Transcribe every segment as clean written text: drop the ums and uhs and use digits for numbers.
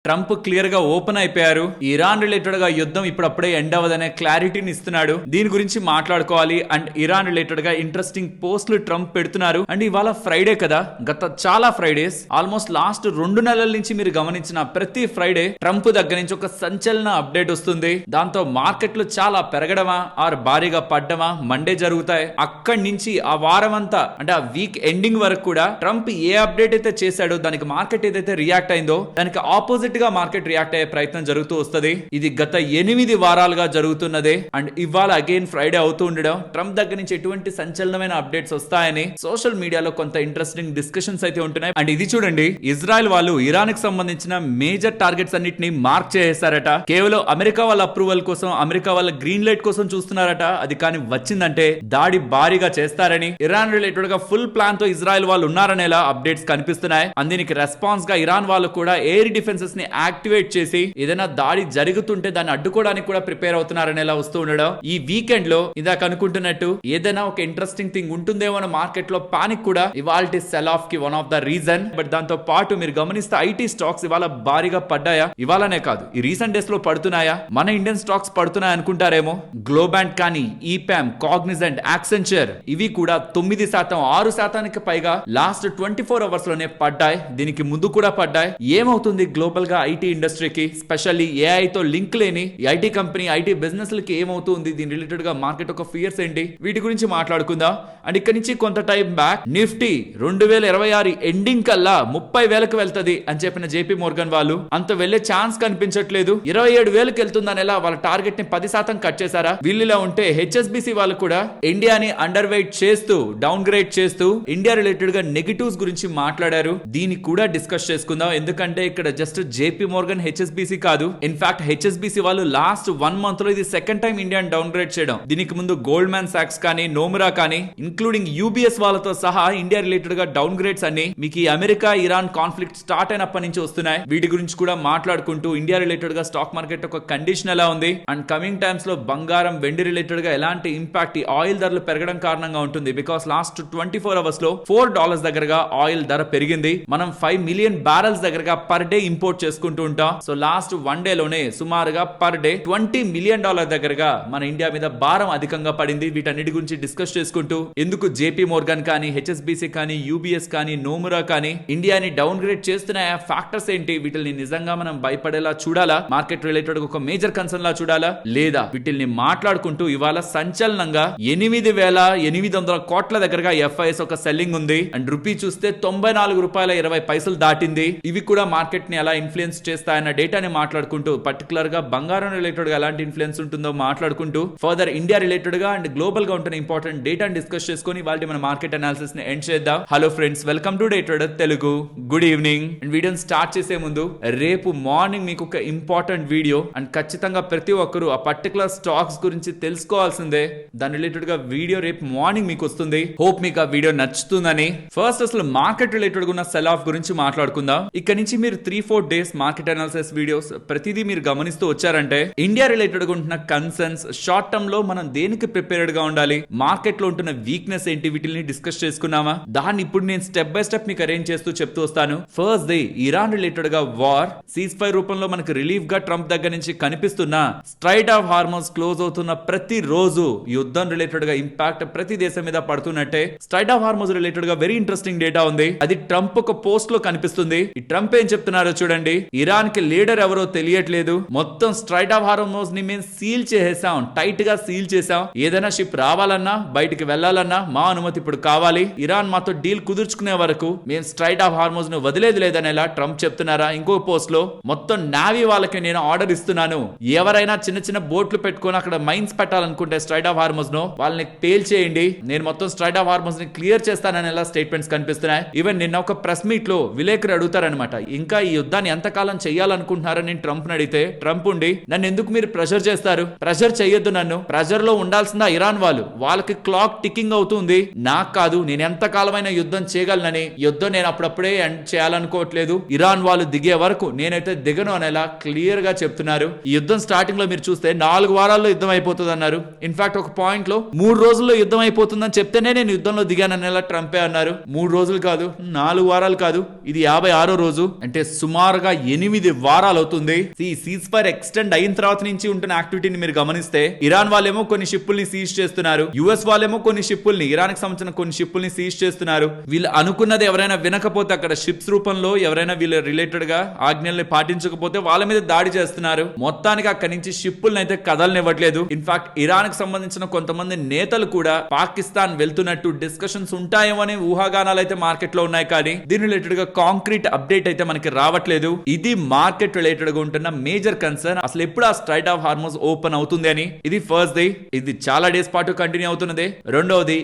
Trump clear గా open అయిపోయారు. Iran related గా యుద్ధం ఇప్పుడప్పుడే ఎండ్ అవ్వదనే క్లారిటీని ఇస్తున్నాడు. దీని గురించి మాట్లాడుకోవాలి. అండ్ ఇరాన్ రిలేటెడ్ గా ఇంట్రెస్టింగ్ పోస్టులు ట్రంప్ పెడుతున్నారు. అండ్ ఇవాళ ఫ్రైడే కదా, గత చాలా ఫ్రైడేస్ ఆల్మోస్ట్ లాస్ట్ 2 నెలల నుంచి మీరు గమనించిన ప్రతి ఫ్రైడే ట్రంప్ దగ్గర నుంచి ఒక సంచలన అప్డేట్ వస్తుంది. దాంతో మార్కెట్లు చాలా పెరగడమా ఆర్ భారీగా పడ్డమా మండే జరుగుతాయి. అక్కడి నుంచి ఆ వారం అంతా అంటే ఆ వీక్ ఎండింగ్ వరకు కూడా ట్రంప్ ఏ అప్డేట్ అయితే చేశాడో దానికి మార్కెట్ ఏదైతే రియాక్ట్ అయిందో దానికి ఆపోజిట్ గా మార్కెట్ రియాక్ట్ అయ్యే ప్రయత్నం జరుగుతూ వస్తుంది. ఇది గత 8 వారాలుగా జరుగుతున్నదే. అండ్ ఇవాళ అగైన్ ఫ్రైడే అవుతూ ఉండడం, ట్రంప్ దగ్గర నుంచి ఎటువంటి సంచలనమైన అప్డేట్స్ వస్తాయని సోషల్ మీడియాలో కొంత ఇంట్రెస్టింగ్ డిస్కషన్స్ అయితే ఉంటున్నాయి. అండ్ ఇది చూడండి, ఇజ్రాయెల్ వాళ్ళు ఇరాన్ కి సంబంధించిన మేజర్ టార్గెట్స్ అన్నిటిని మార్క్ చేసేసారట. కేవలం అమెరికా వాళ్ళ అప్రూవల్ కోసం, అమెరికా వాళ్ళ గ్రీన్ లైట్ కోసం చూస్తున్నారట. అది కానీ వచ్చిందంటే దాడి భారీగా చేస్తారని, ఇరాన్ రిలేటెడ్ గా ఫుల్ ప్లాన్ తో ఇజ్రాయెల్ వాళ్ళు ఉన్నారనేలా అప్డేట్స్ కనిపిస్తున్నాయి. అందునికి రెస్పాన్స్ గా ఇరాన్ వాళ్ళు కూడా ఎయిర్ డిఫెన్సెస్ ని యాక్టివేట్ చేసి ఏదైనా దాడి జరుగుతుంటే దాన్ని అడ్డుకోవడానికి కూడా ప్రిపేర్ అవుతున్నారనేలా వస్తూ ఉండడం. ఈ వీకెండ్ లో ఇందాక అనుకుంటున్నట్టు ఏదైనా ఒక ఇంట్రెస్టింగ్ థింగ్ ఉంటుందేమో అన్న మార్కెట్ లో పానిక్ కూడా ఇవాల్టి సెల్ ఆఫ్ కి one of the reason. But దాంతో పాటు మీరు గమనిస్తే ఐటీ స్టాక్స్ ఇవాళ భారీగా పడ్డాయా? ఇవాళనే కాదు, ఈ రీసెంట్ డేస్ లో పడుతున్నాయా? మన ఇండియన్ స్టాక్స్ పడుతున్నాయి అనుకుంటారేమో. గ్లోబాంట్ కానీ, ఈపామ్, కాగ్నిజెంట్, యాక్సెంచర్ ఇవి కూడా 9%, 6% పైగా లాస్ట్ 24 అవర్స్ లోనే పడ్డాయి. దీనికి ముందు కూడా పడ్డాయి. ఏమవుతుంది గ్లోబల్ గా ఐటీ ఇండస్ట్రీకి, స్పెషల్లీ ఏఐ తో లింక్ లేని ఐటీ కంపెనీ, ఐటీ బిజినెస్ లకి ఏమవుతుంది, దీని రిలేటెడ్ గా మార్కెట్ ఒక ఫియర్స్ ఏంటి, వీటి గురించి మాట్లాడుకుందాం. అండ్ ఇక్కడ నుంచి కొంత టైం బ్యాక్ నిఫ్టీ 2026 ఎండింగ్ కల్లా 30,000కు వెళ్తది అని చెప్పిన జేపీ మోర్గన్ వాళ్ళు అంత వెళ్లే ఛాన్స్ కనిపించట్లేదు. 27,000కి వెళ్తుందని ఎలా వాళ్ళ టార్గెట్ ని 10% కట్ చేశారా? వీళ్ళలో ఉంటే హెచ్ఎస్బిసి వాళ్ళు కూడా ఇండియాని అండర్ వెయిట్ చేస్తూ, డౌన్ గ్రేడ్ చేస్తూ ఇండియా రిలేటెడ్ గా నెగటివ్స్ గురించి మాట్లాడారు. దీన్ని కూడా డిస్కస్ చేసుకుందాం. ఎందుకంటే ఇక్కడ జస్ట్ జేపీ మోర్గన్, హెచ్ఎస్బిసి కాదు. ఇన్ఫాక్ట్ హెచ్ఎస్బిసి వాళ్ళు లాస్ట్ 1 మంత్ లో ఇది సెకండ్ టైం ఇండియాని డౌన్ గ్రేడ్ చేయడం. దీనికి ముందు గోల్డ్మాన్ సాక్స్ కానీ, నోమురా కానీ, ఇంక్లూడింగ్ యూబీఎస్ వాళ్ళతో సహా ఇండియా రిలేటెడ్ గా డౌన్ గ్రేడ్స్ అన్ని మీకు ఈ అమెరికా ఇరాన్ కాన్ఫ్లిక్ట్ స్టార్ట్ అయినప్పటి నుంచి వస్తున్నాయి. వీటి గురించి కూడా మాట్లాడుకుంటూ ఇండియా రిలేటెడ్ గా స్టాక్ మార్కెట్ ఒక కండిషన్ ఎలా ఉంది, అండ్ కమింగ్ టైమ్స్ లో బంగారం, వెండి రిలేటెడ్ గా ఎలాంటి ఇంపాక్ట్ ఈ ఆయిల్ ధరలు పెరగడం కారణంగా ఉంటుంది. బికాస్ లాస్ట్ 24 అవర్స్ లో $4 దగ్గరగా ఆయిల్ ధర పెరిగింది. మనం 5 మిలియన్ బ్యారల్స్ దగ్గరగా పర్ డే ఇంపోర్ట్ చేసుకుంటూ ఉంటాం. సో లాస్ట్ 1 డే లోనే సుమారుగా పర్ డే $20 మిలియన్ దగ్గరగా మన ఇండియా మీద భారం అధికంగా పడింది. వీటన్నిటి గురించి డిస్కస్ చేసుకుంటూ ఎందుకు జేపీ మోర్గన్ కానీ, హెచ్ఎస్బిసి కానీ, యూబీఎస్ కానీ, నోమురా కానీ ఇండియాని డౌన్ గ్రేడ్ చేస్తున్న ఫ్యాక్టర్స్ ఏంటి, వీటిని నిజంగా మనం భయపడేలా చూడాలా, మార్కెట్ రిలేటెడ్ ఒక మేజర్ కన్సర్న్ లా చూడాలా లేదా, వీటిని మాట్లాడుకుంటూ ఇవాళ సంచలనంగా 8,800 కోట్ల దగ్గరగా ఎఫ్ఐఎస్ ఒక సెల్లింగ్ ఉంది. అండ్ రూపీ చూస్తే $94.20 దాటింది. ఇవి కూడా మార్కెట్ ని ఎలా ఇన్ఫ్లుయెన్స్ చేస్తాయన్న డేటాని మాట్లాడుకుంటూ, పర్టికులర్ గా బంగారం రిలేటెడ్ గా ఎలాంటి ఇన్ఫ్లుయెన్స్ ఉంటుందో మాట్లాడుకుంటూ, ఫర్దర్ ఇండియా రిలేటెడ్ గా అండ్ గ్లోబల్ గా ఉంటున్న ఇంపార్టెంట్ డేటాని డిస్కస్ చేసుకుని వాళ్ళ మన మార్కెట్ అనాలిసిస్ ని ఎండ్ చేద్దాం. Hello friends, welcome to day trader Telugu. Good evening. And వీడియోని స్టార్ట్ చేసే ముందు రేపు మార్నింగ్ మీకు ఒక ఇంపార్టెంట్ వీడియో, అండ్ ఖచ్చితంగా ప్రతి ఒక్కరు ఆ పర్టికులర్ స్టాక్స్ గురించి తెలుసుకోవాల్సిందే. దాని రిలేటెడ్ గా వీడియో రేపు మార్నింగ్ మీకు వస్తుంది. హోప్ మీకు ఆ వీడియో నచ్చుతుందని. ఫస్ట్ అసలు మార్కెట్ రిలేటెడ్ ఉన్న సెల్ ఆఫ్ గురించి మాట్లాడుకుందాం. ఇక్కడ నుంచి మీరు 3-4 డేస్ మార్కెట్ అనాలిసిస్ వీడియోస్ ప్రతిదీ మీరు గమనిస్తూ వచ్చారంటే ఇండియా రిలేటెడ్ ఉంటున్న కన్సర్న్స్, షార్ట్ టర్మ్ లో మనం దేనికి ప్రిపేర్డ్ గా ఉండాలి, మార్కెట్ లో ఉంటున్న వీక్నెస్ ఏంటి, వీటిని డిస్కస్ చేసుకున్నామా? దాన్ని ఇప్పుడు నేను స్టెప్ బై స్టెప్ మీకు అరేంజ్ చేస్తూ చెప్తూ వస్తాను. ఫస్ట్ డే ఇరాన్ రిలేటెడ్ గా వార్, సీజ్ ఫైర్ రూపంలో మనకు రిలీఫ్ గా ట్రంప్ దగ్గర నుంచి కనిపిస్తున్న, స్ట్రైట్ ఆఫ్ హార్మోన్స్ క్లోజ్ అవుతున్న ప్రతి రోజు యుద్ధం రిలేటెడ్ గా ఇంపాక్ట్ ప్రతి దేశం మీద పడుతున్నట్టే స్ట్రైట్ ఆఫ్ హార్మోన్స్ రిలేటెడ్ గా వెరీ ఇంట్రెస్టింగ్ డేటా ఉంది. అది ట్రంప్ ఒక పోస్ట్ లో కనిపిస్తుంది. ఈ ట్రంప్ ఏం చెప్తున్నారో చూడండి. ఇరాన్ కి లీడర్ ఎవరో తెలియట్లేదు, మొత్తం స్ట్రైట్ ఆఫ్ హార్మోన్స్ ని మేము సీల్ చేసేసాం, టైట్ గా సీల్ చేసాం. ఏదైనా షిప్ రావాలన్నా, బయటికి వెళ్లాలన్నా మా అనుమతి ఇప్పుడు కావాలి. ఇరాన్ మాతో డీల్ కుదుర్చుకునే వరకు మేము స్ట్రైట్ ఆఫ్ హార్మోన్స్ ను వదిలేదు లేదనేలా ట్రంప్ చెప్తున్నారా? ఇంకో పోస్ట్ లో మొత్తం నావీ వాళ్ళకి నేను ఆర్డర్ ఇస్తున్నాను, ఎవరైనా చిన్న చిన్న బోట్లు పెట్టుకుని అక్కడ మైన్స్ పెట్టాలనుకుంటే స్ట్రైట్ ఆఫ్ హార్మోన్స్ ను వాళ్ళని పేల్చేయండి, నేను మొత్తం స్ట్రైట్ ఆఫ్ హార్మోన్స్ ని క్లియర్ చేస్తాననేలా స్టేట్మెంట్స్ కనిపిస్తున్నాయి. ఈవెన్ నిన్న ఒక ప్రెస్ మీట్ లో విలేకరు అడుగుతారనమాట, ఇంకా ఈ యుద్ధాన్ని ఎంతకాలం చేయాలనుకుంటున్నారని నేను ట్రంప్ అడిగితే, ట్రంప్ ఉండి నన్ను ఎందుకు మీరు ప్రెషర్ చేస్తారు, ప్రెషర్ చేయొద్దు, నన్ను ప్రెషర్ లో ఉండాల్సిందా ఇరాన్ వాళ్ళు, వాళ్ళకి క్లాక్ టికింగ్ అవుతుంది, నాకు కాదు, నేను ఎంత కాలమైన యుద్ధం చేయగలనని, యుద్ధం నేను అప్పుడప్పుడే ఎండ్ చేయాలనుకోవట్లేదు, ఇరాన్ వాళ్ళు దిగే వరకు నేనైతే దిగను అనేలా క్లియర్ గా చెప్తున్నారు. ఈ యుద్ధం స్టార్టింగ్ లో మీరు చూస్తే 4 వారాల్లో యుద్ధం అయిపోతుంది అన్నారు. ఇన్ఫాక్ట్ ఒక పాయింట్ లో 3 రోజుల్లో యుద్ధం అయిపోతుందని చెప్తేనే నేను యుద్ధంలో దిగాననేలా ట్రంపే అన్నారు. 3 రోజులు కాదు, 4 వారాలు కాదు, ఇది 56వ రోజు. అంటే సుమారుగా 8 వారాలు అవుతుంది. ఈ సీజ్ ఫైర్ ఎక్స్టెండ్ అయిన తర్వాత నుంచి ఉంటున్న యాక్టివిటీని మీరు గమనిస్తే ఇరాన్ వాళ్ళేమో కొన్ని షిప్పుల్ని సీజ్ చేస్తున్నారు, యుఎస్ వాళ్ళేమో కొన్ని షిప్పుల్ని, ఇరాన్ కి సంబంధించిన కొన్ని షిప్పుల్ని సీజ్ చేస్తున్నారు. వీళ్ళు అనుకున్నది ఎవరైనా వినకపోతే అక్కడ షిప్స్ రూపంలో ఎవరైనా వీళ్ళ రిలేటెడ్ గా ఆజ్ఞల్ని పాటించకపోతే వాళ్ళ మీద దాడి చేస్తున్నారు. మొత్తానికి అక్కడి నుంచి షిప్పుల్ని అయితే కదలనివ్వట్లేదు. ఇన్ఫాక్ట్ ఇరాన్ కి సంబంధించిన కొంతమంది నేతలు కూడా పాకిస్తాన్ వెళ్తున్నట్టు డిస్కషన్స్ ఉంటాయేమో అనే ఊహాగానాలు అయితే మార్కెట్ లో ఉన్నాయి, కానీ దీని రిలేటెడ్ గా కాంక్రీట్ అప్డేట్ అయితే మనకి రావట్లేదు. ఇది మార్కెట్ రిలేటెడ్ గా ఉంటున్న మేజర్ కన్సర్న్. అసలు ఎప్పుడు ఆ స్ట్రైట్ ఆఫ్ హార్మోస్ ఓపెన్ అవుతుంది అని. ఇది ఫస్ట్ డే, ఇది చాలా డేస్ పాటు కంటిన్యూ అవుతున్నది. రెండవది,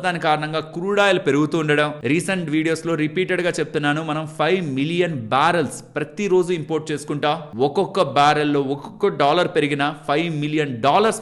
దాని కారణంగా క్రూడ్ ఆయిల్ పెరుగుతూ ఉండడం. రీసెంట్ వీడియోస్ లో రిపీటెడ్ గా చెప్తున్నాను, మనం 5 మిలియన్ బ్యారెల్స్ ప్రతిరోజు ఇంపోర్ట్ చేసుకుంటాం. ఒక్కొక్క బ్యారెల్ లో ఒక్కొక్క డాలర్ పెరిగిన $5 మిలియన్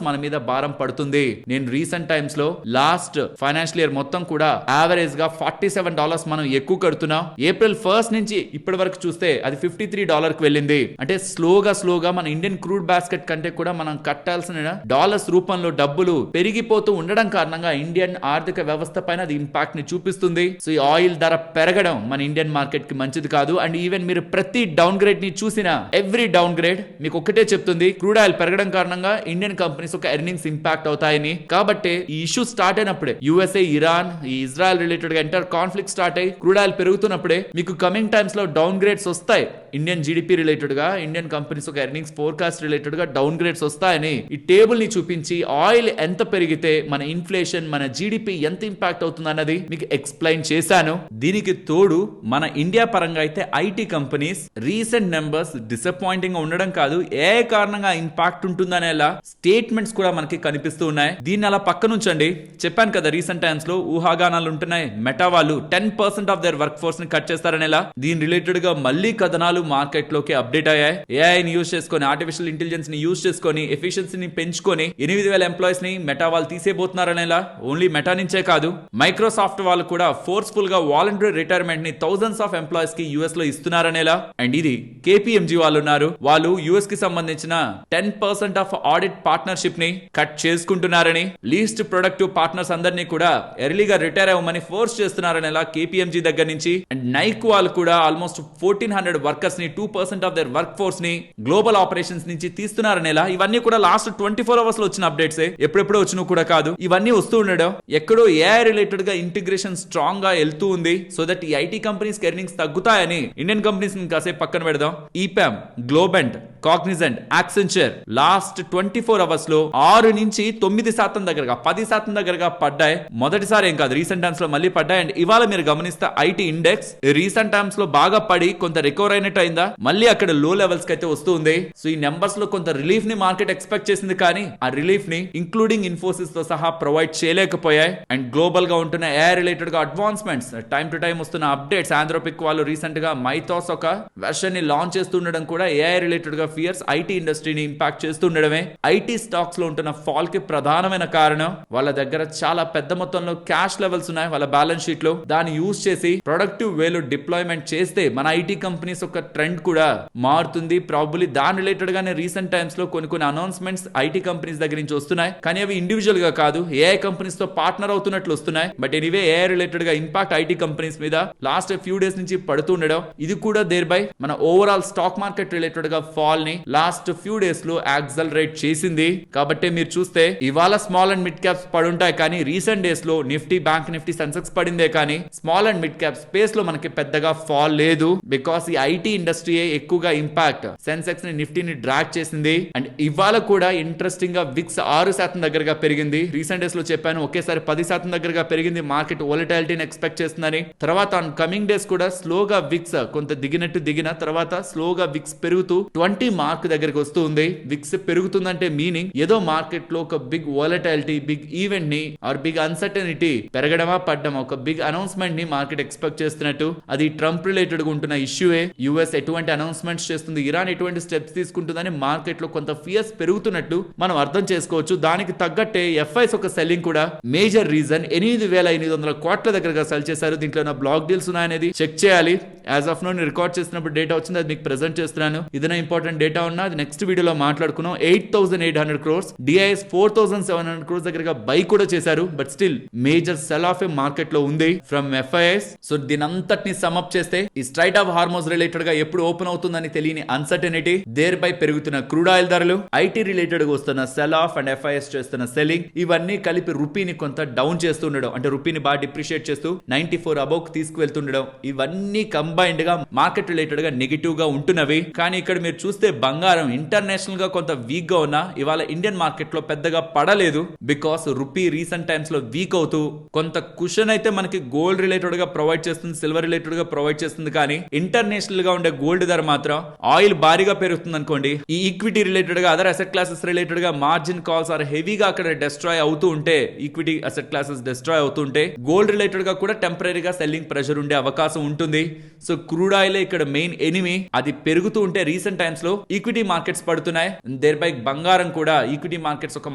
మన మీద భారం పడుతుంది. నేను రీసెంట్ టైమ్స్ లో లాస్ట్ ఫైనాన్షియల్ ఇయర్ మొత్తం కూడా యావరేజ్ గా $47 మనం ఎక్కువ కడుతున్నాం. ఏప్రిల్ 1 నుంచి ఇప్పటి వరకు చూస్తే అది $53 కి వెళ్ళింది. అంటే స్లోగా మన ఇండియన్ క్రూడ్ బాస్కెట్ కంటే కూడా మనం కట్టాల్సిన డాలర్స్ రూపంలో డబ్బులు పెరిగిపోతూ ఉండడం కారణంగా ఇండియన్ ఆర్థిక వ్యవస్థ పైన అది ఇంపాక్ట్ ని చూపిస్తుంది. సో ఈ ఆయిల్ ధర పెరగడం మన ఇండియన్ మార్కెట్ కి మంచిది కాదు. అండ్ ఈవెన్ మీరు ప్రతి డౌన్ గ్రేడ్ ని చూసిన ఎవ్రీ డౌన్ గ్రేడ్ మీకు ఒకటే చెప్తుంది, క్రూడ్ ఆయిల్ పెరగడం కారణంగా ఇండియన్ కంపెనీస్ ఒక ఎర్నింగ్స్ ఇంపాక్ట్ అవుతాయని. కాబట్టి ఈ ఇష్యూ స్టార్ట్ అయినప్పుడే యుఎస్ఏ, ఇరాన్, ఈ ఇజ్రాయెల్ రిలేటెడ్ గా ఎంటర్ కాన్ఫ్లిక్ట్ స్టార్ట్ అయ్యి క్రూడ్ ఆయిల్ పెరుగుతున్నప్పుడే మీకు కమింగ్ టైమ్స్ లో డౌన్ గ్రేడ్స్ వస్తాయి. ఇండియన్ జీడిపి రిలేటెడ్ గా, ఇండియన్ కంపెనీస్ ఒక ఎర్నింగ్స్ ఫోర్కాస్ట్ రిలేటెడ్ గా డౌన్ గ్రేడ్స్ వస్తాయని ఈ టేబుల్ ని చూపించి ఆయిల్ ఎంత పెరిగితే మన ఇన్ఫ్లేషన్, మన జీడిపి ఎంత ఇంపాక్ట్ అవుతుంది అన్నది మీకు ఎక్స్ప్లెయిన్ చేశాను. దీనికి తోడు మన ఇండియా పరంగా అయితే IT companies recent numbers disappointing గా ఉండడం కాదు, ఏ కారణంగా ఇంపాక్ట్ ఉంటుందనేలా స్టేట్మెంట్స్ కూడా మనకి కనిపిస్తూ ఉన్నాయి. దీన్ని అలా పక్కనుంచండి. చెప్పాను కదా రీసెంట్ టైమ్స్ లో ఊహాగానాలు ఉంటున్నాయి. మెటా వాళ్ళు 10% ఆఫ్ దేర్ వర్క్ ఫోర్స్ ని కట్ చేస్తారనేలా. దీని రిలేటెడ్ గా మళ్ళీ కథనాలు మార్కెట్ లోకి అప్డేట్ అయ్యాయి. ఏఐని యూజ్ చేసుకొని, ఆర్టిఫిషియల్ ఇంటెలిజెన్స్ ని యూజ్ చేసుకొని ఎఫిషియన్సీని పెంచుకొని 8,000 ఎంప్లాయీస్ ని మెటా వాళ్ళు తీసేబోతున్నారనేలా. ఓన్లీ మెటా నుంచే కాదు, మైక్రోసాఫ్ట్ వాళ్ళు కూడా ఫోర్స్ఫుల్ గా వాలంటరీ రిటైర్మెంట్ ని థౌసండ్స్ ఆఫ్ ఎంప్లాయీస్ కి యూఎస్ లో ఇస్తున్నారనేలా. అండ్ ఇది కేపీఎంజీ వాళ్ళు ఉన్నారు, వాళ్ళు యూఎస్ కి సంబంధించిన 10% ఆఫ్ ఆడిట్ పార్ట్నర్షిప్ ని కట్ చేసుకుంటున్నారని, లీస్ట్ ప్రొడక్టివ్ పార్ట్నర్స్ అందరినీ కూడా ఎర్లీగా రిటైర్ అవ్వమని ఫోర్స్ చేస్తున్నారనేలా కేపీఎంజీ దగ్గర నుంచి. అండ్ నైక్ వాళ్ళు కూడా ఆల్మోస్ట్ 1400 వర్కర్స్ ని, 2% ఆఫ్ దర్ వర్క్ ఫోర్స్ ని గ్లోబల్ ఆపరేషన్స్ నుంచి తీస్తున్నారనేలా. ఇవన్నీ కూడా లాస్ట్ 24 అవర్స్ లో వచ్చిన అప్డేట్స్. ఎప్పుడెప్పుడో వచ్చినా కూడా కాదు, ఇవన్నీ వస్తూ ఉండడం. ఎక్కడో ఏఐ రిలేటెడ్ గా ఇంటిగ్రేషన్ స్ట్రాంగ్ గా వెళ్తూ ఉంది. సో దట్ ఈ ఐటీ కంపెనీస్ ఎర్నింగ్స్ తగ్గుతాయని ఇండియన్ కంపెనీస్ కాసేపు పక్కన పెడదాం. EPAM, Globant, Cognizant, Accenture last 24 hours లో 6 నుంచి 9% దగ్గరగా, 10% దగ్గరగా పడ్డాయి. మొదటిసారి ఏం కాదు, రీసెంట్ టైమ్స్ లో మళ్ళీ పడ్డాయి. అండ్ ఇవాళ మీరు గమనిస్తే ఐటీ ఇండెక్స్ రీసెంట్ టైమ్స్ లో బాగా పడి కొంత రికవర్ అయినట్టు అయిందా, మళ్ళీ అక్కడ లో లెవెల్స్ కి అయితే వస్తుంది. సో ఈ నెంబర్స్ లో కొంత రిలీఫ్ ని మార్కెట్ ఎక్స్పెక్ట్ చేసింది, కానీ ఆ రిలీఫ్ ని ఇంక్లూడింగ్ ఇన్ఫోసిస్ తో సహా ప్రొవైడ్ చేయలేకపోయాయి. అండ్ గ్లోబల్ గా ఉంటున్న ఏఐ రిలేటెడ్ గా అడ్వాన్స్మెంట్స్, టైం టు టైం వస్తున్న అప్డేట్స్, ఆంథ్రోపిక్ వాళ్ళు రీసెంట్ గా మైథాస్ ఒక వెర్షన్ ని లాంచ్ చేస్తుండడం కూడా ఏఐ రిలేటెడ్ గా ఫియర్స్ ఐటీ ఇండస్ట్రీని ఇంపాక్ట్ చేస్తుండడమే ఐటీ స్టాక్స్ లో ఉంటున్న ఫాల్ కి ప్రధానమైన కారణం. వాళ్ళ దగ్గర చాలా పెద్ద మొత్తంలో క్యాష్ లెవెల్స్ ఉన్నాయి వాళ్ళ బ్యాలెన్స్ షీట్ లో. దాన్ని యూజ్ చేసి ప్రొడక్టివ్ వేలో డిప్లాయ్మెంట్ చేస్తే మన ఐటీ కంపెనీస్ ఒక ట్రెండ్ కూడా మారుతుంది ప్రాబబ్లీ. దాని రిలేటెడ్ గానే రీసెంట్ టైమ్స్ లో కొన్ని అనౌన్స్మెంట్స్ ఐటీ కంపెనీస్ దగ్గర నుంచి వస్తున్నాయి, కానీ అవి ఇండివిజువల్ గా కాదు, ఏఐ కంపెనీస్ తో పార్ట్నర్ అవుతున్నట్లు వస్తున్నాయి. బట్ ఎనీవే ఏఐ రిలేటెడ్ గా ఇంపాక్ట్ ఐటీ కంపెనీస్ మీద లాస్ట్ ఫ్యూ డేస్ నుంచి పడుతుండడం, ఇది కూడా దేర్ బై మన ఓవరాల్ స్టాక్ మార్కెట్ రిలేటెడ్ గా ఫాల్ ని లాస్ట్ ఫ్యూ డేస్ లో యాక్సలరేట్ చేసింది. కాబట్టి మీరు చూస్తే ఇవాళ స్మాల్ అండ్ మిడ్ క్యాప్స్ పడుంటాయి, కానీ రీసెంట్ డేస్ లో నిఫ్టీ, బ్యాంక్ నిఫ్టీ, సెన్సెక్స్ పడిందే, కానీ small and mid cap space లో మనకి పెద్దగా ఫాల్ లేదు. బికాస్ ఈ ఐటీ ఇండస్ట్రీ ఎక్కువగా ఇంపాక్ట్ సెన్సెక్స్ ని, నిఫ్టీని డ్రాగ్ చేసింది. అండ్ ఇవాళ కూడా ఇంట్రెస్టింగ్ గా విక్స్ 6% దగ్గరగా పెరిగింది. రీసెంట్ డేస్ లో చెప్పాను ఒకేసారి 10% దగ్గరగా పెరిగింది. మార్కెట్ వోలటాలిటీని ఎక్స్పెక్ట్ చేస్తుందని. తర్వాత ఆన్ కమింగ్ డేస్ కూడా స్లోగా విక్స్ కొంత దిగిన తర్వాత స్లోగా విక్స్ పెరుగుతూ 20 మార్క్ దగ్గరికి వస్తూ ఉంది. విక్స్ పెరుగుతుందంటే మీనింగ్ ఏదో మార్కెట్ లో ఒక బిగ్ వోలటాలిటీ, బిగ్ ఈవెంట్ ని ఆర్ బిగ్ అన్సర్టనిటీ పెరగడమా పడ్డమా, ఒక బిగ్ అనౌన్స్మెంట్ ని మార్కెట్ ఎక్స్పెక్ట్ చేస్తున్నట్టు. అది ట్రంప్ రిలేటెడ్ గా ఉంటున్న ఇష్యూయే. యుఎస్ ఎటువంటి అనౌన్స్మెంట్స్ చేస్తుంది, ఇరాన్ ఎటువంటి స్టెప్స్ తీసుకుంటుందని మార్కెట్ లో కొంత ఫియర్స్ పెరుగుతున్నట్టు మనం అర్థం చేసుకోవచ్చు. దానికి తగ్గట్టే ఎఫ్ఐస్ ఒక సెల్లింగ్ కూడా మేజర్ రీజన్. 8,800 కోట్ల దగ్గరగా సెల్ చేశారు. దీంట్లో నా బ్లాక్ డీల్స్ ఉన్నాయనేది చెక్ చేయాలి. యాజ్ ఆఫ్ నో నేను రికార్డ్ చేసినప్పుడు డేటా వచ్చింది, అది మీకు ప్రెజెంట్ చేస్తున్నాను. ఇదైనా ఇంపార్టెంట్ డేటా ఉన్నా అది నెక్స్ట్ వీడియోలో మాట్లాడుకున్నాం. 8,800 crores, డిఐఎస్ 4,700 crores దగ్గరగా బై కూడా చేశారు. But still major cell of market లో ఉంది ఫ్రమ్ ఎఫ్ఐఎస్. సో దీని అంతటిని సమ్ అప్ చేస్తే ఈ స్ట్రైట్ ఆఫ్ హార్మోస్ రిలేటెడ్ గా గా ఎప్పుడు ఓపెన్ అవుతుందని తెలియని అన్సర్టనిటీ, దేర్ బై పెరుగుతున్న క్రూడ్ ఆయిల్ ధరలు, ఐటీ రిలేటెడ్ గా వస్తున్న సెల్ ఆఫ్ అండ్ ఎఫ్ఐఎస్ చేస్తున్న సెల్లింగ్, ఇవన్నీ కలిపి రూపీని కొంత డౌన్ చేస్తుండడం, అంటే రూపీని బాగా డిప్రిషియేట్ చేస్తూ 94 అబౌవ్ తీసుకువెళ్తుండడం, ఇవన్నీ కంబైన్డ్ గా మార్కెట్ రిలేటెడ్ గా నెగిటివ్ గా ఉంటున్నవి. కానీ ఇక్కడ మీరు చూస్తే బంగారం ఇంటర్నేషనల్ గా కొంత వీక్ గా ఉన్నా ఇవాళ ఇండియన్ మార్కెట్ లో పెద్దగా పడలేదు. బికాస్ రూపీ రీసెంట్ టైమ్స్ లో వీక్ అవుతూ కొంత కుషన్ అయితే మనకి గోల్డ్ రిలేటెడ్ గా ప్రొవైడ్ చేస్తుంది, సిల్వర్ రిలేటెడ్ గా ప్రొవైడ్ చేస్తుంది. కానీ ఇంటర్నేషనల్ గా ఉండే గోల్డ్ ధర మాత్రం ఆయిల్ భారీగా పెరుగుతుంది అనుకోండి, ఈ ఈక్విటీ రిలేటెడ్ గా అదర్ అసెట్ క్లాసెస్ రిలేటెడ్ గా మార్జిన్ కాల్స్ ఆర్ హెవీగా అక్కడ డిస్ట్రాయ్ అవుతూ ఉంటే, ఈక్విటీ అసెట్ క్లాసెస్ డిస్ట్రాయ్ అవుతుంటే గోల్డ్ రిలేటెడ్ గా కూడా టెంపరీగా సెల్లింగ్ ప్రెషర్ ఉండే అవకాశం ఉంటుంది. సో క్రూడ్ ఆయిల్ ఇక్కడ మెయిన్ ఎనిమి. అది పెరుగుతూ ఉంటే రీసెంట్ టైమ్స్ లో ఈక్విటీ మార్కెట్స్ పడుతున్నాయి. దేర్ బై బంగారం కూడా, ఈక్విటీ మార్కెట్స్ ఒక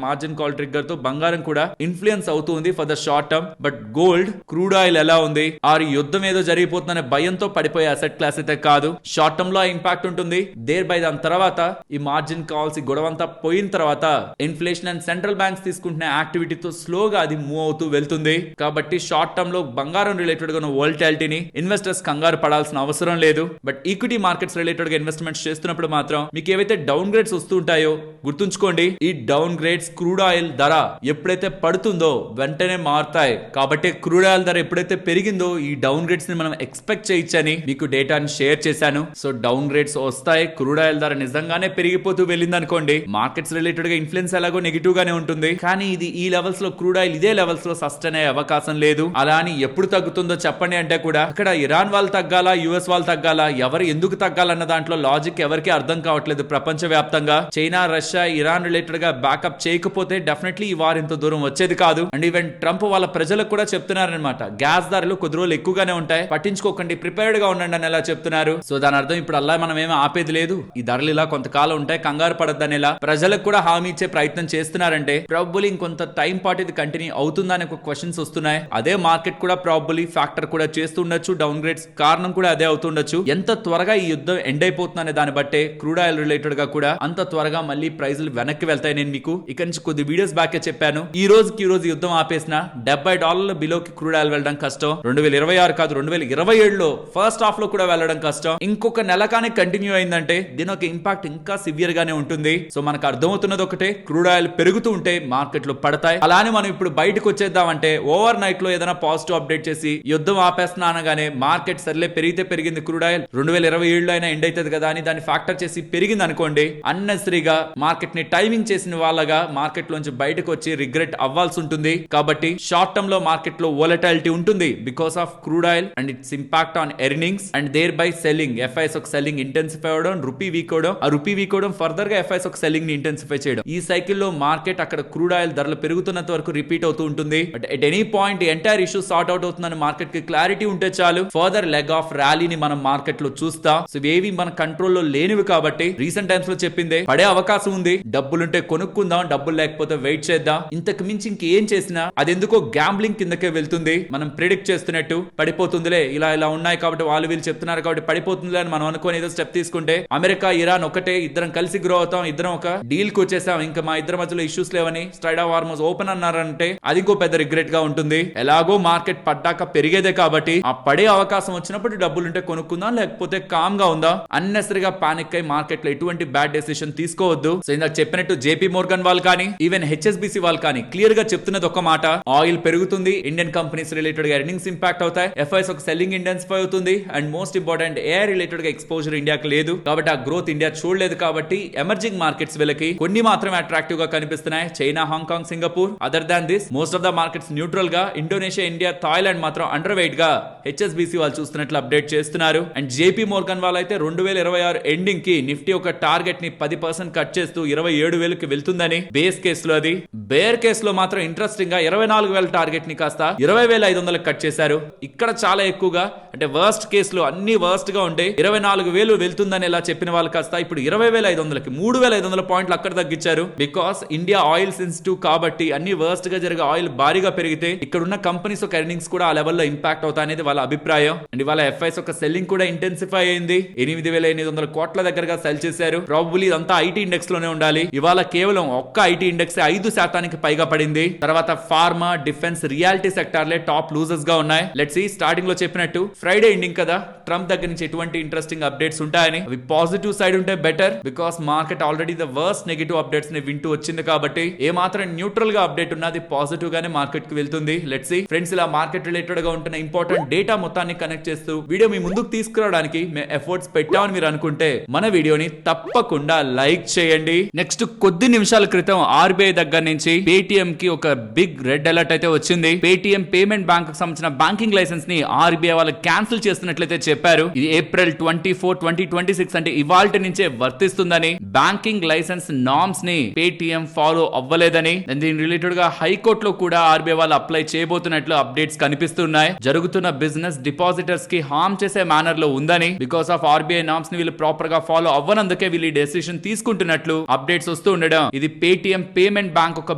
మార్జిన్ కాల్ ట్రిగ్గర్ తో బంగారం కూడా ఇన్ఫ్లుయెన్స్ అవుతుంది for the short term. But gold, crude oil ఎలా ఉంది, ఆ యుద్ధం ఏదో జరిగిపోతుందనే భయంతో పడిపోయే అసెట్ క్లాస్ అయితే కాదు. షార్ట్ టర్మ్ లో ఇంపాక్ట్ ఉంటుంది. దేర్ బై దాని తర్వాత ఈ మార్జిన్ కాల్స్, ఈ గొడవంతా పోయిన తర్వాత ఇన్ఫ్లేషన్ అండ్ సెంట్రల్ బ్యాంక్స్ తీసుకుంటున్న యాక్టివిటీతో స్లోగా అది మూవ్ అవుతూ వెళ్తుంది. కాబట్టి షార్ట్ టర్మ్ లో బంగారం రిలేటెడ్ గా ఉన్న వోల్టాలిటీని ఇన్వెస్టర్స్ కంగారు పడాల్సిన అవసరం లేదు. బట్ ఈక్విటీ మార్కెట్స్ రిలేటెడ్ గా ఇన్వెస్ట్మెంట్స్ చేస్తున్నప్పుడు మాత్రం మీకు ఏవైతే డౌన్ గ్రేడ్స్ వస్తుంటాయో గుర్తుంచుకోండి, ఈ డౌన్ గ్రేడ్స్ క్రూడ్ ఆయిల్ ధర ఎప్పుడైతే పడుతుందో వెంటనే మారుతాయి. కాబట్టి క్రూడ్ ఆయిల్ ధర ఎప్పుడైతే పెరిగిందో ఈ డౌన్ గ్రేడ్స్ ని మనం ఎక్స్పెక్ట్ చేయొచ్చని మీకు డేటాని షేర్ చేశాను. సో డౌన్ గ్రేడ్స్ వస్తాయి. క్రూడ్ ఆయిల్ ధర నిజంగానే పెరిగిపోతూ వెళ్ళింది అనుకోండి, మార్కెట్స్ రిలేటెడ్ గా ఇన్ఫ్లుయెన్స్ ఎలాగో నెగిటివ్ గానే ఉంటుంది. కానీ ఇది ఈ లెవెల్స్ లో క్రూడ్ ఆయిల్ ఇదే లెవెల్స్ లో సస్టైన్ అయ్యే అవకాశం లేదు. అలా అని ఎప్పుడు తగ్గుతుందో చెప్పండి అంటే కూడా అక్కడ ఇరాన్ వాళ్ళు తగ్గాలా, యుఎస్ వాళ్ళు తగ్గాలా, ఎవరు ఎందుకు తగ్గాలన్న దాంట్లో లాజిక్ ఎవరికి అర్థం కావట్లేదు. ప్రపంచ వ్యాప్తంగా చైనా, రష్యా, ఇరాన్ రిలేటెడ్ గా బ్యాకప్ చేయకపోతే డెఫినెట్లీ ఈ వార్ ఇంత దూరం వచ్చేది కాదు. అండ్ ఈవెన్ ట్రంప్ వాళ్ళ ప్రజలకు కూడా చెప్తున్నారనమాట, గ్యాస్ ధరలు కొద్ది రోజులు ఎక్కువగానే ఉంటాయి, పట్టించుకోకండి, ప్రిపేర్డ్ గా ఉండండి అని ఎలా చెప్తున్నారు. సో దాని అర్థం ఇప్పుడు అలా మనం ఏమీ ఆపేది లేదు, ఈ ధరలు ఇలా కొంతకాలం ఉంటాయి, కంగారు పడద్దని ఇలా ప్రజలకు కూడా హామీ ఇచ్చే ప్రయత్నం చేస్తున్నారంటే ప్రాబబ్లీ ఇంకొంత టైం పాటు ఇది కంటిన్యూ అవుతుందని ఒక క్వశ్చన్స్ వస్తున్నాయి. అదే మార్కెట్ కూడా ప్రాబబ్లీ ఫ్యాక్టర్ కూడా చేస్తుండొచ్చు. డౌన్ గ్రేడ్స్ కారణం కూడా అదే అవుతుండొచ్చు. ఎంత త్వరగా ఈ యుద్ధం ఎండ్ అయిపోతుందనే దాన్ని బట్టే క్రూడ్ ఆయిల్ రిలేటెడ్ గా కూడా అంత త్వరగా మళ్ళీ ప్రైజులు వెనక్కి వెళ్తాయి. నేను మీకు ఇక నుంచి కొద్ది వీడియోస్ బ్యాకే చెప్పాను, ఈ రోజుకి యుద్ధం ఆపేసిన $70 బిలోకి క్రూడ్ ఆయిల్ వెళ్ళడం కష్టం. 2026 కాదు, 2027లో ఫస్ట్ హాఫ్ లో కూడా వెళ్ళడం కష్టం. ఇంకొక నెల కానీ కంటిన్యూ అయిందంటే దీని ఒక ఇంపాక్ట్ ఇంకా సివియర్ గానే ఉంటుంది. సో మనకు అర్థమవుతున్నది ఒకటే, క్రూడ్ ఆయిల్ పెరుగుతూ ఉంటే మార్కెట్లు పడతాయి. అలానే మనం ఇప్పుడు బయటకు వచ్చేద్దామంటే ఓవర్ నైట్ లో ఏదైనా పాజిటివ్ అప్డేట్ చేసి యుద్ధం ఆపేస్తున్నా అనగానే మార్కెట్ సర్లే పెరిగితే పెరిగింది, క్రూడ్ ఆయిల్ 2027లో అయినా ఎండ్ అవుతుంది కదా అని దాన్ని ఫ్యాక్టర్ చేసి పెరిగింది అనుకోండి, అన్నెసరీగా మార్కెట్ ని టైమింగ్ చేసిన వాళ్ళగా మార్కెట్ లోంచి బయటకు వచ్చి రిగ్రెట్ అవ్వాల్సి ఉంటుంది. కాబట్టి షార్ట్ టర్మ్ లో మార్కెట్ లో వోలటాలిటీ ఉంటుంది because of crude oil and its impact on earnings and thereby selling. FIIs ఒక సెల్లింగ్ ఇంటెన్సిఫై అవడం, రూపీ వీక్ అవడం, ఆ రూపీ వీక్ అవడం ఫర్దర్ గా ఎఫ్ఐఎస్ ఒక సెల్లింగ్ ని ఇంటెన్సిఫై చేయడం. ఈ సైకిల్ లో మార్కెట్ అక్కడ క్రూడ్ ఆయిల్ ధరలు పెరుగుతున్నంత వరకు రిపీట్ అవుతూ ఉంటుంది. But at any point entire issue sort out అవుతుందని మార్కెట్ కి క్లారిటీ ఉంటే చాలు, ఫర్దర్ లెగ్ ఆఫ్ ర్యాలీని మనం మార్కెట్ లో చూస్తాం. సో ఇవేవి మన కంట్రోల్లో లేనివి కాబట్టి రీసెంట్ టైమ్స్ లో చెప్పిందే పడే అవకాశం ఉంది. డబ్బులుంటే కొనుక్కుందాం, డబ్బులు లేకపోతే వెయిట్ చేద్దాం. ఇంతకు మించి ఇంకేం చేసినా అది ఎందుకో గ్యాంబ్లింగ్ కిందకే వెళ్తుంది. మనం ప్రిడిక్ట్ చేస్తున్నట్టు పడిపోతుందిలే, ఇలా ఇలా ఉన్నాయి కాబట్టి వాళ్ళు వీళ్ళు చెప్తున్నారు కాబట్టి పడిపోతుందిలే అని మనం అనుకోని ఏదో స్టెప్ తీసుకుంటే, అమెరికా ఇరాన్ ఒకటే, ఇద్దరం కలిసి గ్రో అవుతాం, ఇద్దరం ఒక డీల్ కు వచ్చేసాం, ఇంకా మా ఇద్దరి మధ్యలో ఇష్యూస్ లేవని స్ట్రైట్ ఆఫ్ హార్మోస్ ఓపెన్ అన్నారంటే అది ఇంకో పెద్ద రిగ్రెట్ గా ఉంటుంది. ఎలాగో మార్కెట్ పడ్డాక పెరిగేదే కాబట్టి ఆ పడే అవకాశం వచ్చినప్పుడు డబ్బులుంటే కొనుక్కుందాం, లేకపోతే కామ్ గా ఉందా. అన్నెసరిగా పానిక్ అయి మార్కెట్ లో ఎటువంటి బ్యాడ్ డెసిషన్ తీసుకోవద్దు. సో ఇందాక చెప్పినట్టు జేపీ మోర్గన్ వాళ్ళు కానీ ఈవెన్ హెచ్ఎస్బిసి వాళ్ళు కానీ క్లియర్ గా చెప్తున్నది ఒక మాట, ఆయిల్ పెరుగుతుంది, ఇండియన్ కంపెనీస్ రిలేటెడ్ గా ఎర్నింగ్స్ ఇంపాక్ట్ అవుతాయి, ఎఫ్ఐఎస్ ఒక సెల్లింగ్ ఇంటెన్సిఫై అవుతుంది, and most important AI related గా ఎక్స్పోజర్ ఇండియాకి లేదు కాబట్టి ఆ గ్రోత్ ఇండియా చూడలేదు. కాబట్టి ఎమర్జింగ్ మార్కెట్స్ వీళ్ళకి కొన్ని మాత్రమే అట్రాక్టివ్ గా కనిపిస్తున్నాయి, China, Hong Kong, Singapore. Other than this most of the markets neutral గా, ఇండోనేషియా, ఇండియా, థాయిలాండ్ మాత్రం అండర్ వెయిట్ గా హెచ్ఎస్బిసి వాళ్ళు చూస్తున్నట్లు అప్డేట్ చేస్తున్నారు. అండ్ జేపీ మోర్గన్ వాళ్ళు అయితే 2026 ఎండింగ్ కి నిఫ్టీ ఒక టార్గెట్ ని 10% కట్ చేస్తూ 27,000కి వెళ్తుందని బేస్ కేసులో, అది బేర్ కేసులో మాత్రం ఇంట్రెస్టింగ్ గా 24,000 టార్గెట్ ని కాస్త 20,500 కట్ చేశారు. ఇక్కడ చాలా ఎక్కువగా, అంటే వర్స్ట్ కేసులో అన్ని వర్స్ట్ గా ఉంటే 24,000 వెళ్తుందని ఇలా చెప్పిన వాళ్ళు కాస్త ఇప్పుడు 20,500కి 3,500 పాయింట్లు అక్కడ తగ్గించారు. బికాస్ ఇండియా ఆయిల్ సెన్సిటివ్ కాబట్టి అన్ని వర్స్ట్ గా జరిగే ఆయిల్ భారీగా పెరిగితే ఇక్కడ ఉన్న కంపెనీస్ ఒక ఎర్నింగ్స్ కూడా ఆ లెవెల్లో ఇంపాక్ట్ అవుతా అనేది వాళ్ళ అభిప్రాయం. అండ్ ఇవాళ ఎఫ్ఐఎస్ ఒక సెల్లింగ్ కూడా ఇంటెన్సిఫై అయింది, 8,800 కోట్ల దగ్గరగా సెల్ చేశారు. ప్రాబబ్లీ ఇదంతా ఐటీ ఇండెక్స్ లోనే ఉండాలి. ఇవాళ కేవలం ఒక్క ఐటీ ఇండెక్స్ 5% పైగా పడింది. తర్వాత ఫార్మా, డిఫెన్స్, రియాలిటీ సెక్టార్లే టాప్ లూజర్స్ గా ఉన్నాయి. లెట్స్ సీ, స్టార్టింగ్ లో చెప్పినట్టు ఫ్రైడే ఎండింగ్ కదా, ట్రంప్ దగ్గర నుంచి ఎటువంటి ఎటువంటి ఇంట్రెస్టింగ్ అప్డేట్స్ ఉంటాయని. అవి పాజిటివ్ సైడ్ ఉంటే better, because market already the worst negative updates ని వింటూ వచ్చింది కాబట్టి ఏ మాత్రం న్యూట్రల్ గా అప్డేట్ ఉన్నది పాజిటివ్ గానే మార్కెట్ కి వెళ్తుంది. Let's see friends. ఇలా మార్కెట్ రిలేటెడ్ గా ఉంటున్న ఇంపార్టెంట్ డేటా మొత్తాన్ని కనెక్ట్ చేస్తూ వీడియో మీ ముందుకు తీసుకురావడానికి మేము ఎఫర్ట్స్ పెట్టామని మీరు అనుకుంటే మన వీడియోని తప్పకుండా లైక్ చేయండి. నెక్స్ట్ కొద్ది నిమిషాల క్రితం ఆర్బీఐ దగ్గర నుంచి పేటిఎం కి ఒక బిగ్ రెడ్ అలర్ట్ అయితే వచ్చింది. పేటిఎం పేమెంట్ బ్యాంక్ కి సంబంధించిన బ్యాంకింగ్ లైసెన్స్ ని ఆర్బీఐ వాళ్ళు క్యాన్సిల్ చేస్తున్నట్లయితే చెప్పారు. ఇది ఏప్రిల్ 24, 2026 అంటే ఇవాల్టి నుంచే వర్తిస్తుందని, బ్యాంకింగ్ లైసెన్స్ నార్మ్స్ ని పేటిఎం ఫాలో అవ్వలేదని, దీని రిలేటెడ్ గా హైకోర్టులో కూడా ఆర్బీఐ వాళ్ళు అప్లై చేయబోతున్నట్లు అప్డేట్స్ కనిపిస్తున్నాయి. జరుగుతున్న బిజినెస్ డిపాజిటర్స్ కి హార్మ్ చేసే మేనర్ లో ఉందని, బికాస్ ఆఫ్ ఆర్బీఐ నార్మ్స్ ని వీళ్ళు ప్రాపర్ గా ఫాలో అవ్వనందుకే వీళ్ళు ఈ డెసిషన్ తీసుకుంటున్నట్లు అప్డేట్స్ వస్తూ ఉండడం ఇది పేటిఎం పేమెంట్ బ్యాంక్ ఒక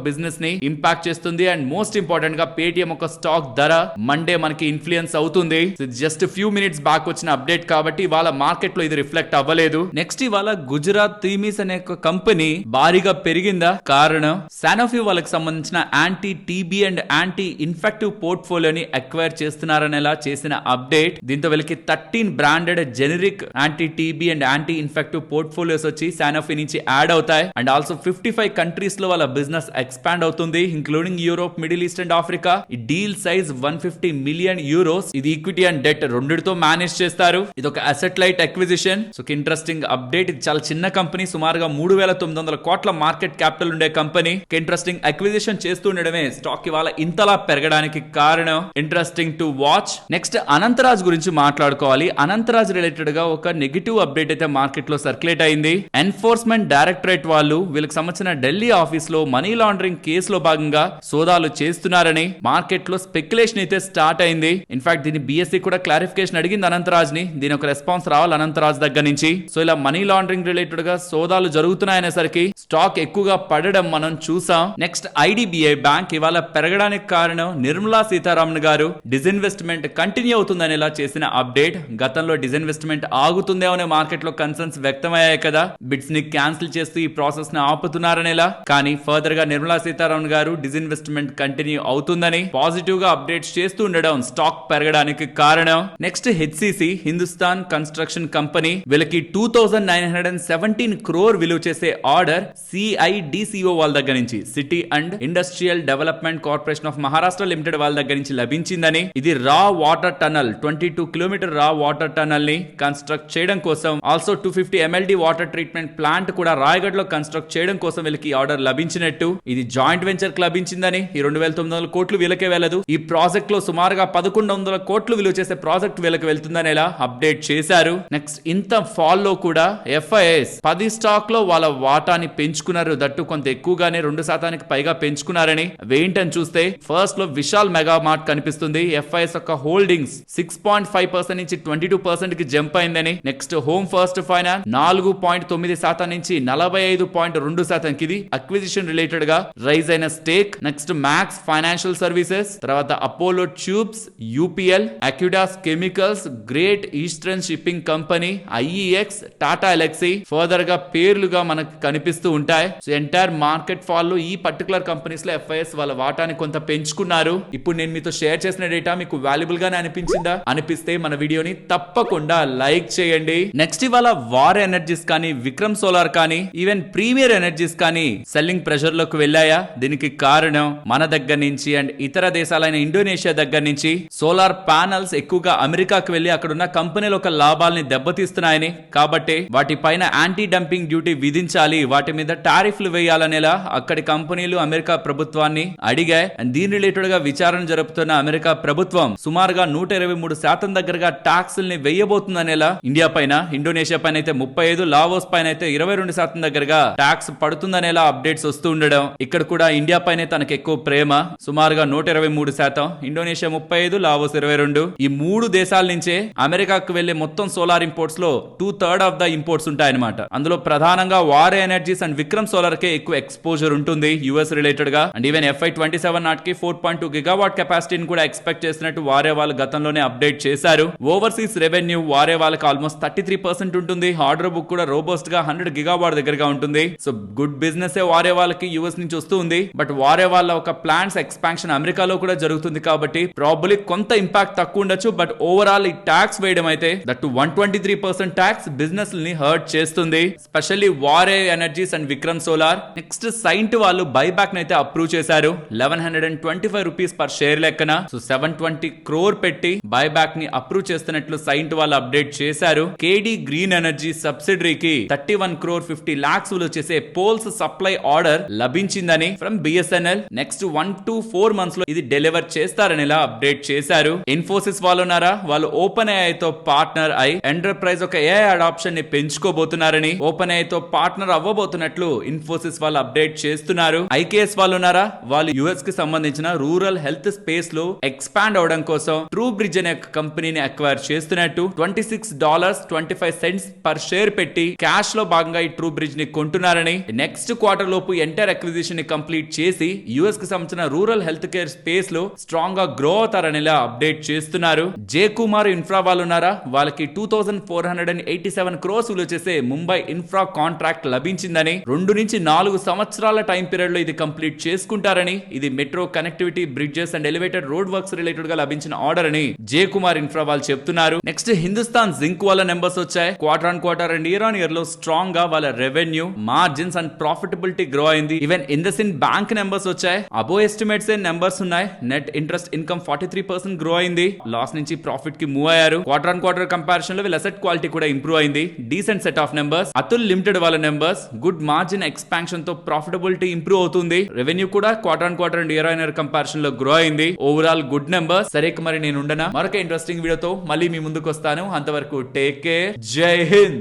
బిజినెస్ ని ఇంపాక్ట్ చేస్తుంది. అండ్ మోస్ట్ ఇంపార్టెంట్ గా పేటిఎం ఒక స్టాక్ ధర మండే మనకి ఇన్ఫ్లుయెన్స్ అవుతుంది. జస్ట్ ఫ్యూ మినిట్స్ బ్యాక్ వచ్చిన అప్డేట్ కాబట్టి ఇవాళ మార్కెట్ లో ఇది రిఫ్లెక్ట్ అవ్వలేదు. నెక్స్ట్ ఇవాళ గుజరాత్ థీమీస్ అనే ఒక కంపెనీ భారీగా పెరిగిందా? కారణం సానోఫీ వాళ్ళకి సంబంధించిన anti TB and anti infective పోర్ట్ఫోలియోని అక్వైర్ చేస్తున్నారనేలా చేసిన అప్డేట్. దీంతో వీళ్ళకి 13 branded generic anti TB and anti infective portfolios వచ్చి సానోఫీ నుంచి యాడ్ అవుతాయి. అండ్ ఆల్సో 55 కంట్రీస్ లో వాళ్ళ బిజినెస్ ఎక్స్పాండ్ అవుతుంది, including Europe, middle east and Africa. ఈ డీల్ సైజ్ 150 మిలియన్ యూరోస్. ఇది ఈక్విటీ అండ్ డెట్ రెండిటితో మేనేజ్ చేస్తారు. ఇది ఒక asset light acquisition. So interesting update. ఇది చాలా చిన్న కంపెనీ, సుమారుగా 3,900 కోట్ల మార్కెట్ క్యాపిటల్ ఉండే కంపెనీ. ఇంట్రెస్టింగ్ అక్విజిషన్ చేస్తూ ఉండడమే స్టాక్ ఇవాళ ఇంతలా పెరగడానికి కారణం. Interesting to watch. Next Anantharaj గురించి మాట్లాడుకోవాలి. అనంతరాజ్ రిలేటెడ్ గా ఒక నెగిటివ్ అప్డేట్ అయితే మార్కెట్ లో సర్క్యులేట్ అయింది. ఎన్ఫోర్స్మెంట్ డైరెక్టరేట్ వాళ్ళు వీళ్ళకి సంబంధించిన ఢిల్లీ ఆఫీస్ లో మనీ లాండరింగ్ కేసులో భాగంగా సోదాలు చేస్తున్నారని మార్కెట్ లో స్పెక్యులేషన్ అయితే స్టార్ట్ అయింది. ఇన్ఫాక్ట్ దీని బీఎస్సీ కూడా క్లారిఫికేషన్ అడిగింది అనంతరాజ్ ని. దీని ఒక రెస్పాన్స్ రావాలి అనంతరాజ్ దగ్గర నుంచి. సో ఇలా మనీ లాండరింగ్ రిలేటెడ్ గా సోదాలు జరుగుతున్నాయనేసరికి స్టాక్ ఎక్కువగా పడడం మనం చూసాం. నెక్స్ట్ ఐడిబిఐ బ్యాంక్ ఇవాళ పెరగడానికి కారణం నిర్మలా సీతారామన్ గారు డిజిన్వెస్ట్మెంట్ కంటిన్యూ అవుతుందనేలా చేసిన అప్డేట్. గతంలో డిజిన్వెస్ట్మెంట్ ఆగుతుందేమో అనే మార్కెట్ లో కన్సర్న్స్ వ్యక్తమయ్యాయి కదా, బిడ్స్ ని క్యాన్సిల్ చేస్తూ ఈ ప్రాసెస్ ని ఆపుతున్నారనేలా. కానీ ఫర్దర్ గా నిర్మలా సీతారామన్ గారు డిజిన్వెస్ట్మెంట్ కంటిన్యూ అవుతుందని పాజిటివ్ గా అప్డేట్స్ చేస్తూ ఉండడం స్టాక్ పెరగడానికి కారణం. Next HCC Hindustan construction company వీళ్ళకి 2917 crore విలువ చేసే ఆర్డర్ సిఐడిసిఓ వాళ్ళ దగ్గర నుంచి, city and industrial development corporation of Maharashtra limited వాళ్ళ దగ్గర నుంచి లభించిందని. ఇది రా వాటర్ టనల్ 22 కిలోమీటర్ రా వాటర్ టనల్ ని కన్స్ట్రక్ట్ చేయడం కోసం, also 250 MLD water treatment plant కూడా రాయగఢ్ లో కన్స్ట్రక్ట్ చేయడం కోసం వీళ్ళకి ఆర్డర్ లభించినట్టు. ఇది జాయింట్ వెంచర్ కి లభించిందని. ఈ 2,900 కోట్లు వీళ్ళకే వెళ్ళదు. ఈ ప్రాజెక్ట్ లో సుమారుగా 1,100 కోట్లు విలువ చేసే ప్రాజెక్ట్ వీళ్ళకి వెళ్తుందనేలా అప్డేట్ చేశారు. నెక్స్ట్ ఇంత ఫాల్ లో కూడా ఎఫ్ఐఎస్ 10 స్టాక్ లో వాళ్ళ వాటాని పెంచుకున్నారు. దట్టు కొంత ఎక్కువగానే 2% పైగా పెంచుకున్నారని. వేంటని చూస్తే ఫస్ట్ లో విశాల్ మెగా మార్ట్ కనిపిస్తుంది. ఎఫ్ఐఎస్ యొక్క హోల్డింగ్స్ 6.5% నుంచి 22% కి జంప్ అయిందని. నెక్స్ట్ హోమ్ ఫస్ట్ ఫైనాన్స్ 4.9% నుంచి 45.2% కి ఇది అక్విజిషన్ రిలేటెడ్ గా రైజ్ అయిన stake. Next Max Financial Services, తర్వాత Apollo Tubes, UPL, Acutaas Chemicals, Great Eastern Shipping Company, IEX, Tata Elxsi further గా పేర్లుగా మనకు కనిపిస్తూ ఉంటాయి. సో ఎంటైర్ మార్కెట్ ఫాల్ లో ఈ పర్టికులర్ కంపెనీస్ లో ఎఫ్ఐఎస్ వాళ్ళ వాటాని కొంత పెంచుకున్నారు. ఇప్పుడు నేను మీతో షేర్ చేసిన డేటా మీకు వాల్యుబుల్ గానే అనిపించిందా? అనిపిస్తే మన వీడియోని తప్పకుండా లైక్ చేయండి. నెక్స్ట్ ఇవాళ వార్ ఎనర్జీస్ కానీ, విక్రమ్ సోలార్ కానీ, ఈవెన్ ప్రీమియర్ ఎనర్జీస్ కానీ సెల్లింగ్ ప్రెషర్ లోకి వెళ్ళాయా? దీనికి కారణం మన దగ్గర నుంచి అండ్ ఇతర దేశాలైన ఇండోనేషియా దగ్గర నుంచి సోలార్ ప్యానల్స్ ఎక్కువగా అమెరికాకు వెళ్లి అక్కడున్న కంపెనీల యొక్క లాభాలని దెబ్బతీస్తున్నాయని. కాబట్టి వాటి పైన యాంటీ డంపింగ్ డ్యూటీ విధించాలి, వాటి మీద టారిఫ్లు వేయాలనేలా అక్కడి కంపెనీలు అమెరికా ప్రభుత్వాన్ని అడిగాయి. అండ్ దీని రిలేటెడ్ గా విచారణ జరుపుతున్న అమెరికా ప్రభుత్వం సుమారుగా 123% దగ్గరగా ట్యాక్స్ ని వేయబోతుందనేలా ఇండియా పైన, ఇండోనేషియా పైన అయితే 35%, లావోస్ పైన అయితే 22% దగ్గరగా ట్యాక్స్ పడుతుందనేలా అప్డేట్స్ వస్తూ ఉండడం. ఇక్కడ కూడా ఇండియా పైన తనకు ఎక్కువ ప్రేమ. సుమారుగా 123%, ఇండోనేషియా 35%, లావోస్ 22%. ఈ 3 దేశాల నుంచే అమెరికాకు వెళ్లే మొత్తం సోలార్ ఇంపోర్ట్స్ లో 2/3 ఆఫ్ ద ఇంపోర్ట్స్ ఉంటాయన్నమాట. అందులో ప్రధానంగా Waaree Energies and Vikram Solar కే ఎక్కువ ఎక్స్పోజర్ ఉంటుంది యుఎస్ రిలేటెడ్ గా. అండ్ ఈవెన్ FY27 నాటికి 4.2 గిగావాట్ కెపాసిటీని కూడా ఎక్స్పెక్ట్ చేసినట్టు వారే వాళ్ళు గతంలోనే అప్డేట్ చేశారు. ఓవర్సీస్ రెవెన్యూ వారే వాళ్ళకి ఆల్మోస్ట్ 33% ఉంటుంది. ఆర్డర్ బుక్ కూడా రోబోస్ట్ గా 100 గిగావాట్ దగ్గరగా ఉంటుంది. సో గుడ్ బిజినెస్ వారే వాళ్ళకి యుఎస్ నుంచి వస్తుంది. బట్ వారే వాళ్ళ ఒక ప్లాన్స్ ఎక్స్పాన్షన్ అమెరికాలో కూడా జరుగుతుంది కాబట్టి ప్రాబబ్లీ కొంత ఇంపాక్ట్ తక్కువ ఉండొచ్చు. బట్ ఓవరాల్ ఈ ట్యాక్స్ వేయడం అయితే దట్ 123% ట్యాక్స్ బిజినెస్ ని హర్ట్ చేస్తుంది, specially Waaree energies and Vikram solar. Next Cyient వాళ్ళు బైబ్యాక్ అయితే అప్రూవ్ చేశారు 1125 రూపీస్ పర్ షేర్ లెక్కన. సో 720 crore పెట్టి బైబ్యాక్ ని అప్రూవ్ చేస్తున్నట్లు సైంట్ వాళ్ళు అప్డేట్ చేశారు. కేడీ గ్రీన్ ఎనర్జీ సబ్సిడరీకి 31 crore 50 lakhs విలువ చేసే పోల్స్ సప్లై ఆర్డర్ లభించిందని from BSNL. Next 1 to 4 months లో ఇది డెలివర్ చేస్తారని ఇలా అప్డేట్ చేశారు. ఇన్ఫోసిస్ వాళ్ళు ఉన్నారా, వాళ్ళు ఓపెన్ ఏఐ తో పార్ట్నర్ అయి ఎంటర్ప్రైజ్ ఒక ఏఐ అడాప్షన్ ని పెంచుకోబోతున్నారని, ఓపెన్ ఏఐ తో పార్ట్నర్ అవ్వబోతున్నట్లు ఇన్ఫోసిస్ వాళ్ళు అప్డేట్ చేస్తున్నారు. ఐకేఎస్ వాళ్ళు ఉన్నారా, వాళ్ళు యుఎస్ కి సంబంధించిన రూరల్ హెల్త్ స్పేస్ లో ఎక్స్పాండ్ అవడం కోసం ట్రూ బ్రిడ్జ్ అనే కంపెనీని అక్వైర్ చేస్తున్నట్టు $26.25 పర్ షేర్ పెట్టి క్యాష్ లో భాగంగా ఈ ట్రూ బ్రిడ్జ్ ని కొంటున్నారని, నెక్స్ట్ క్వార్టర్ లోపు ఎంటైర్ అక్విజిషన్ ని కంప్లీట్ చేసి యుఎస్ కి సంబంధించిన రూరల్ హెల్త్ కేర్ స్పేస్ లో స్ట్రాంగ్ గా గ్రో అవుతారని అప్డేట్ చేస్తున్నారు. జే కుమార్ ఇన్ఫ్రా వాళ్ళు ఉన్నారా, వాళ్ళకి 2487 crores విలువ చేసే ముంబై ఇన్ఫ్రా కాంట్రాక్ట్ లభించిందని, 2 నుంచి 4 సంవత్సరాల టైం పీరియడ్ లో ఇది కంప్లీట్ చేసుకుంటారని, ఇది metro connectivity bridges and elevated road works related గా లభించిన ఆర్డర్ అని జే కుమార్ ఇన్ఫ్రా వాళ్ళు చెప్తున్నారు. నెక్స్ట్ హిందుస్థాన్ జింక్ వాళ్ళ నెంబర్స్ వచ్చాయి. Quarter on quarter and year on year లో స్ట్రాంగ్ గా వాళ్ళ revenue, margins and profitability grow అయింది. ఈవెన్ ఇండస్ఇండ్ బ్యాంక్ నెంబర్స్ వచ్చాయి. అబో ఎస్టిమేట్స్ నెంబర్స్ ఉన్నాయి. నెట్ ఇంట్రెస్ట్ ఇన్కమ్ 43% గ్రో అయింది. లాస్ నుంచి ప్రాఫిట్ కి మూవ్ అయ్యారు. క్వార్టర్ ఆన్ క్వార్టర్ కంపారిజన్ లో వీళ్ళ అసెట్ క్వాలిటీ కూడా ఇంప్రూవ్ అయింది. Decent set of numbers. Atul limited వాళ్ళ నెంబర్స్ గుడ్ మార్జిన్ ఎక్స్పాన్షన్ తో ప్రాఫిటబిలిటీ ఇంప్రూవ్ అవుతుంది. రెవెన్యూ కూడా quarter on quarter and year on year comparison లో గ్రో అయింది. Overall good numbers. సరే మరి నేను ఉండనా, మరొక ఇంట్రెస్టింగ్ వీడియోతో మళ్ళీ మీ ముందుకు వస్తాను. అంతవరకు టేక్ కేర్. జై హింద్.